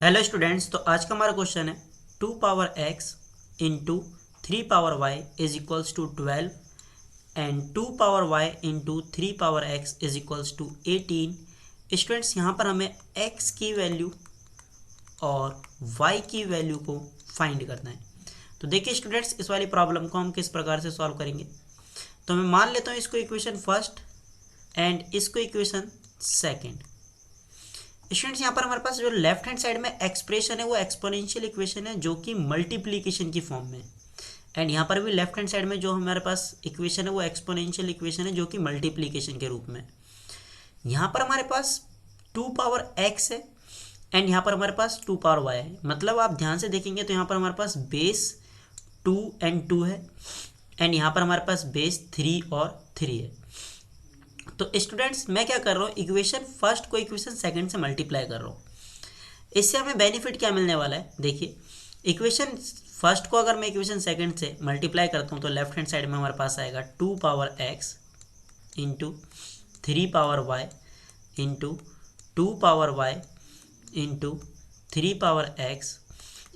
Hello students. तो आज का हमारा क्वेश्चन है 2 power x into 3 power y is equals to 12 and 2 power y into 3 power x is equals to 18। Students यहाँ पर हमें x की वैल्यू और y की वैल्यू को फाइंड करना है। तो देखिए स्टूडेंट्स, इस वाली प्रॉब्लम को हम किस प्रकार से सॉल्व करेंगे। तो मैं मान लेता हूँ इसको इक्वेशन फर्स्ट एंड इसको इक्वेशन सेकेंड। स्टूडेंट्स यहाँ पर हमारे पास जो लेफ्ट हैंड साइड में एक्सप्रेशन है वो एक्सपोनेंशियल इक्वेशन है जो कि मल्टीप्लीकेशन की फॉर्म में है। एंड यहाँ पर भी लेफ्ट हैंड साइड में जो हमारे पास इक्वेशन है वो एक्सपोनेंशियल इक्वेशन है जो कि मल्टीप्लीकेशन के रूप में। यहाँ पर हमारे पास 2 पावर x है एंड यहाँ पर हमारे पास 2 पावर y है। मतलब आप ध्यान से देखेंगे तो यहाँ पर हमारे पास बेस 2 एंड 2 है एंड यहाँ पर हमारे पास बेस 3 और 3 है। तो स्टूडेंट्स मैं क्या कर रहा हूँ, इक्वेशन फर्स्ट को इक्वेशन सेकंड से मल्टीप्लाई कर रहा हूँ। इससे हमें बेनिफिट क्या मिलने वाला है, देखिए इक्वेशन फर्स्ट को अगर मैं इक्वेशन सेकंड से मल्टीप्लाई करता हूँ तो लेफ्ट हैंड साइड में हमारे पास आएगा 2 power x into 3 power y into 2 power y into 3 power x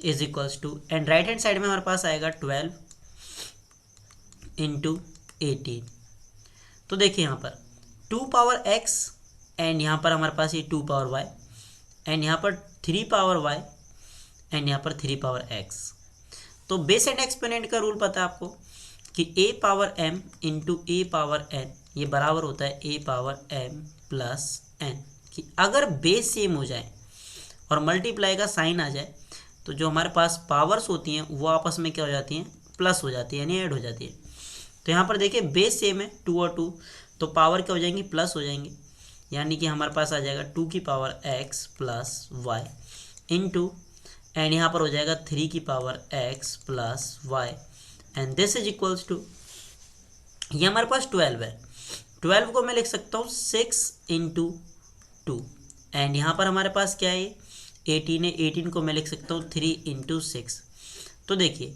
is equals to, and right hand side में हमारे पास आएगा 12 इंटू 18। तो देखिए यहाँ पर 2 पावर x एंड यहाँ पर हमारे पास ये 2 पावर y एंड यहाँ पर 3 पावर y एंड यहाँ पर 3 पावर x। तो बेस एंड एक्सपोनेंट का रूल पता है आपको कि a power m into a power n ये बराबर होता है a power m plus n। कि अगर बेस सेम हो जाए और मल्टीप्लाई का साइन आ जाए तो जो हमारे पास पावर्स होती हैं वो आपस में क्या हो जाती हैं, प्लस हो जाती है, यानी ऐड हो जाती है। तो यहाँ पर देखिए बेस सेम है 2 और 2, तो पावर क्या हो जाएंगी, प्लस हो जाएंगे, यानी कि हमारे पास आ जाएगा 2 की power x plus y into, and यहाँ पर हो जाएगा 3 की power x plus y and this is equals to, ये हमारे पास 12 है। 12 को मैं लिख सकता हूँ 6 इंटू 2 एंड यहाँ पर हमारे पास क्या है 18 है। 18 को मैं लिख सकता हूँ 3 इंटू 6। तो देखिए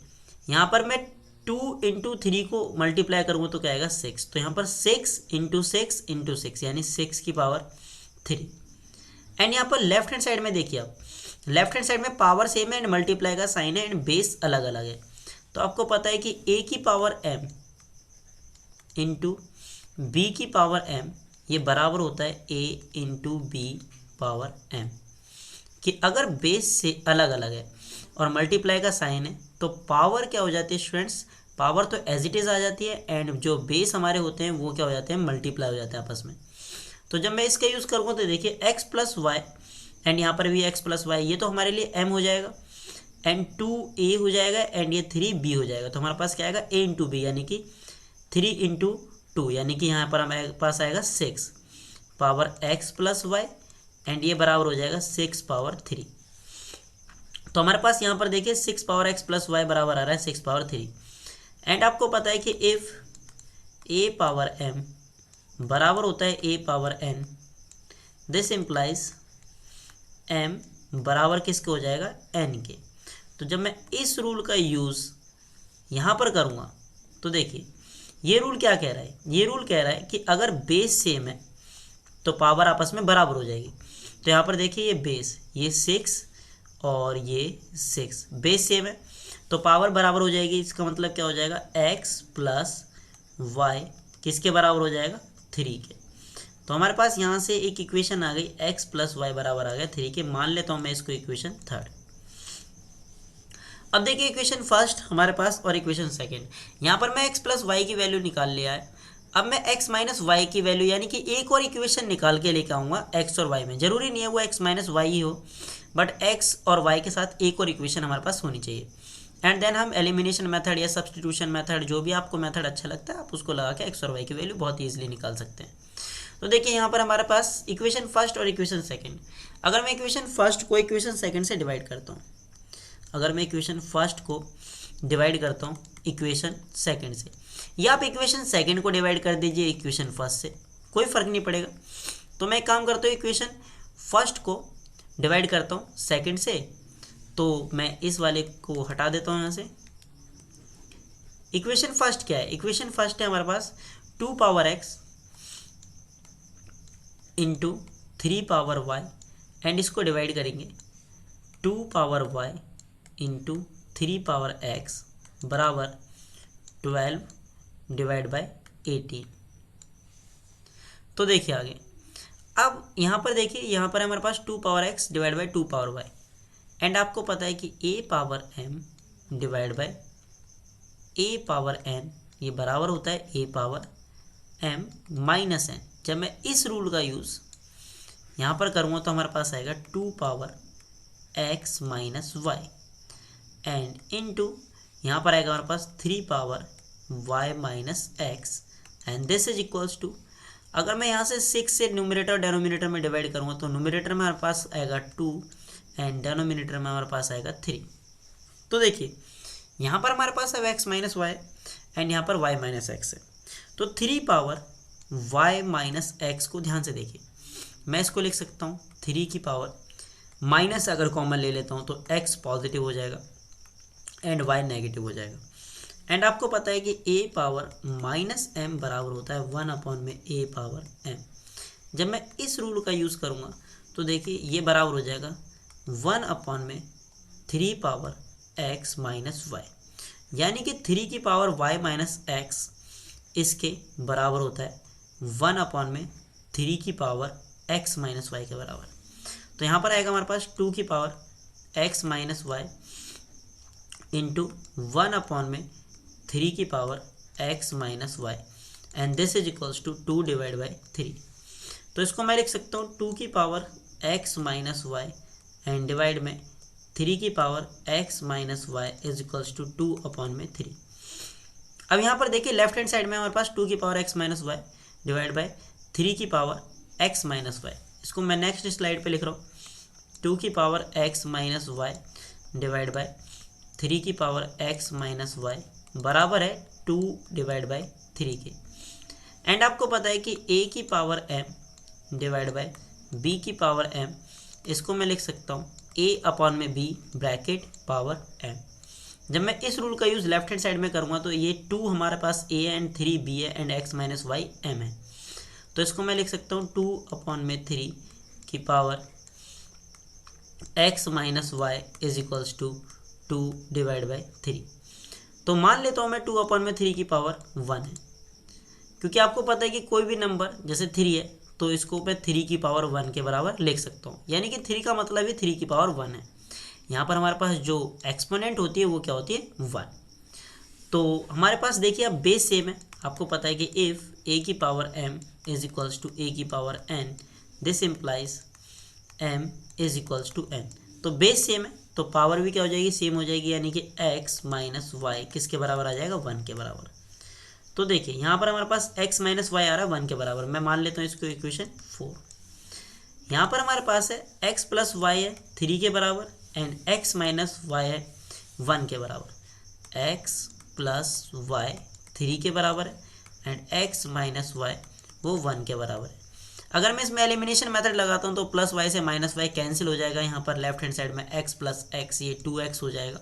यहाँ पर मैं 2 इंटू 3 को मल्टीप्लाई करूँगा तो क्या आएगा 6। तो यहाँ पर 6 इंटू 6 इंटू 6 यानी 6 की पावर 3। एंड यहाँ पर लेफ्ट हैंड साइड में देखिए, आप लेफ्ट हैंड साइड में पावर सेम है एंड मल्टीप्लाई का साइन है एंड बेस अलग अलग है। तो आपको पता है कि a की पावर m इंटू बी की पावर m ये बराबर होता है a into b power m। कि अगर बेस से अलग अलग है और मल्टीप्लाई का साइन है तो पावर क्या हो जाती है स्टूडेंट्स, पावर तो एज इट इज़ आ जाती है एंड जो बेस हमारे होते हैं वो क्या हो जाते हैं, मल्टीप्लाई हो जाते हैं आपस में। तो जब मैं इसका यूज़ करूँगा तो देखिए x प्लस वाई एंड यहाँ पर भी x प्लस वाई, ये तो हमारे लिए m हो जाएगा एंड 2a हो जाएगा एंड ये 3b हो जाएगा। तो हमारे पास क्या आएगा a इंटू बी, यानी कि 3 इंटू 2, यानी कि यहाँ पर हमारे पास आएगा 6 power x plus y and ये बराबर हो जाएगा 6 पावर 3। तो हमारे पास यहाँ पर देखिए 6 पावर x प्लस वाई बराबर आ रहा है 6 पावर 3। एंड आपको पता है कि इफ़ a पावर m बराबर होता है a power n, this implies m बराबर किसके हो जाएगा, n के। तो जब मैं इस रूल का यूज़ यहाँ पर करूँगा तो देखिए ये रूल क्या कह रहा है, ये रूल कह रहा है कि अगर बेस सेम है तो पावर आपस में बराबर हो जाएगी। तो यहाँ पर देखिए ये बेस, ये 6 और ये 6, बेस सेम है तो पावर बराबर हो जाएगी। इसका मतलब क्या हो जाएगा, x प्लस वाई किसके बराबर हो जाएगा, 3 के। तो हमारे पास यहाँ से एक इक्वेशन आ गई, x प्लस वाई बराबर आ गया 3 के। मान लेता हूँ मैं इसको इक्वेशन थर्ड। अब देखिए इक्वेशन फर्स्ट हमारे पास और इक्वेशन सेकंड, यहाँ पर मैं x प्लस वाई की वैल्यू निकाल लिया है। अब मैं x माइनस वाई की वैल्यू, यानी कि एक और इक्वेशन निकाल के लेकर आऊँगा x और y में। जरूरी नहीं है वो x माइनस वाई ही हो, बट x और y के साथ एक और इक्वेशन हमारे पास होनी चाहिए। एंड देन हम एलिमिनेशन मेथड या सब्सटीट्यूशन मेथड, जो भी आपको मेथड अच्छा लगता है आप उसको लगा के x और y की वैल्यू बहुत ईजिली निकाल सकते हैं। तो देखिए यहाँ पर हमारे पास इक्वेशन फर्स्ट और इक्वेशन सेकंड। अगर मैं इक्वेशन फर्स्ट को इक्वेशन सेकंड से डिवाइड करता हूँ, अगर मैं इक्वेशन फर्स्ट को डिवाइड करता हूँ इक्वेशन सेकंड से, या आप इक्वेशन सेकंड को डिवाइड कर दीजिए इक्वेशन फर्स्ट से, कोई फ़र्क नहीं पड़ेगा। तो मैं एक काम करता हूँ, इक्वेशन फर्स्ट को डिवाइड करता हूँ सेकंड से, तो मैं इस वाले को हटा देता हूँ यहाँ से। इक्वेशन फर्स्ट क्या है, इक्वेशन फर्स्ट है हमारे पास 2 power x into 3 power y and इसको डिवाइड करेंगे 2 power y into 3 power x बराबर 12 डिवाइड बाय 18। तो देखिए आगे, अब यहाँ पर देखिए, यहाँ पर हमारे पास 2 power x divide by 2 power y, and आपको पता है कि a power m divide by a power n ये बराबर होता है a power m minus n। जब मैं इस रूल का यूज़ यहाँ पर करूँगा तो हमारे पास आएगा 2 power x minus y and into यहाँ पर आएगा हमारे पास 3 power y minus x and this is equals to, अगर मैं यहाँ से 6 से न्यूमरेटर और डेनोमिनेटर में डिवाइड करूँगा तो न्यूमरेटर में हमारे पास आएगा 2 एंड डेनोमिनेटर में हमारे पास आएगा 3। तो देखिए यहाँ पर हमारे पास है x माइनस वाई एंड यहाँ पर y माइनस एक्स है, तो 3 पावर y माइनस एक्स को ध्यान से देखिए, मैं इसको लिख सकता हूँ 3 की पावर माइनस, अगर कॉमन ले लेता हूँ तो x पॉजिटिव हो जाएगा एंड y नेगेटिव हो जाएगा। एंड आपको पता है कि a पावर माइनस m बराबर होता है 1 अपॉन में a पावर m। जब मैं इस रूल का यूज़ करूँगा तो देखिए ये बराबर हो जाएगा 1 अपॉन में 3 पावर x माइनस वाई, यानी कि 3 की पावर y माइनस एक्स इसके बराबर होता है 1 अपॉन में 3 की पावर x माइनस वाई के बराबर। तो यहाँ पर आएगा हमारे पास 2 की power x minus y into 1 upon में 3 की power x minus y and this is equals to 2 divide by 3। तो इसको मैं लिख सकता हूँ 2 की power x minus y and divide में 3 की power x minus y is equals to 2 upon में 3। अब यहाँ पर देखिए लेफ्ट हैंड साइड में हमारे पास 2 की power x minus y divide by 3 की पावर x माइनस वाई, इसको मैं नेक्स्ट स्लाइड पे लिख रहा हूँ 2 की power x minus y divide by 3 की पावर x माइनस वाई बराबर है 2 डिवाइड बाई 3 के। एंड आपको पता है कि a की power m divide by b की पावर m, इसको मैं लिख सकता हूँ a अपॉन में b ब्रैकेट पावर m। जब मैं इस रूल का यूज़ लेफ्ट हैंड साइड में करूँगा तो ये 2 हमारे पास a एंड 3 b है and x minus y m है, तो इसको मैं लिख सकता हूँ 2 अपॉन में 3 की power x minus y is equals to 2 divide by 3। तो मान लेता हूँ मैं 2 अपॉन में 3 की पावर 1 है, क्योंकि आपको पता है कि कोई भी नंबर जैसे 3 है तो इसको मैं 3 की पावर 1 के बराबर लिख सकता हूँ, यानी कि 3 का मतलब ही 3 की पावर 1 है। यहाँ पर हमारे पास जो एक्सपोनेंट होती है वो क्या होती है 1। तो हमारे पास देखिए अब बेस सेम है, आपको पता है कि इफ़ a की power m is equals to a की power n this implies m is equals to n। तो बेस सेम है तो पावर भी क्या हो जाएगी, सेम हो जाएगी, यानी कि x माइनस वाई किसके बराबर आ जाएगा 1 के बराबर। तो देखिए यहाँ पर हमारे पास x माइनस वाई आ रहा है 1 के बराबर, मैं मान लेता हूँ इसको इक्वेशन 4। यहाँ पर हमारे पास है x प्लस वाई है 3 के बराबर एंड x माइनस वाई है 1 के बराबर, x प्लस वाई 3 के बराबर है एंड x माइनस वाई वो 1 के बराबर है। अगर मैं इसमें एलिमिनेशन मेथड लगाता हूँ तो प्लस वाई से माइनस वाई कैंसिल हो जाएगा, यहाँ पर लेफ्ट हैंड साइड में x प्लस एक्स ये 2x हो जाएगा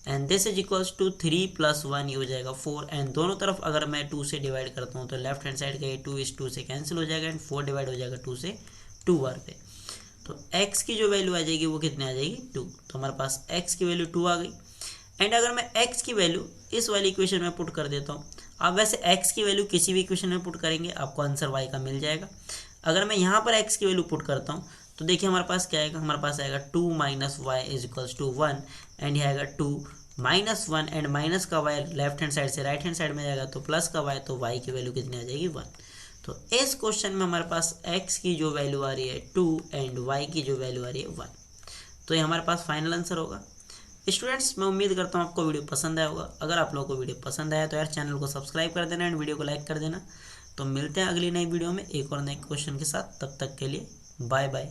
and this is equals to 3 plus 1 ये हो जाएगा 4 एंड दोनों तरफ अगर मैं 2 से डिवाइड करता हूँ तो लेफ्ट हैंड साइड का ये 2 इस 2 से कैंसिल हो जाएगा एंड 4 डिवाइड हो जाएगा 2 से 2 बार पे। तो x की जो वैल्यू आ जाएगी वो कितनी आ जाएगी 2, तो हमारे पास x की वैल्यू 2 आ गई। एंड अगर मैं x की वैल्यू इस वाली इक्वेशन में पुट कर देता हूँ, आप वैसे x की वैल्यू किसी भी इक्वेशन में पुट करेंगे आपको आंसर y का मिल जाएगा। अगर मैं यहाँ पर x की वैल्यू पुट करता हूँ तो देखिए हमारे पास क्या आएगा, हमारे पास आएगा 2 minus y is equals to 1 and ये आएगा 2 माइनस 1 एंड माइनस का y लेफ्ट हैंड साइड से राइट हैंड साइड में जाएगा तो प्लस का y, तो y की वैल्यू कितनी आ जाएगी 1। तो इस क्वेश्चन में हमारे पास x की जो वैल्यू आ रही है 2 एंड y की जो वैल्यू आ रही है 1, तो ये हमारे पास फाइनल आंसर होगा। स्टूडेंट्स मैं उम्मीद करता हूँ आपको वीडियो पसंद आया होगा। अगर आप लोगों को वीडियो पसंद आया तो यार चैनल को सब्सक्राइब कर देना एंड वीडियो को लाइक कर देना। तो मिलते हैं अगली नई वीडियो में एक और नए क्वेश्चन के साथ, तब तक के लिए बाय बाय।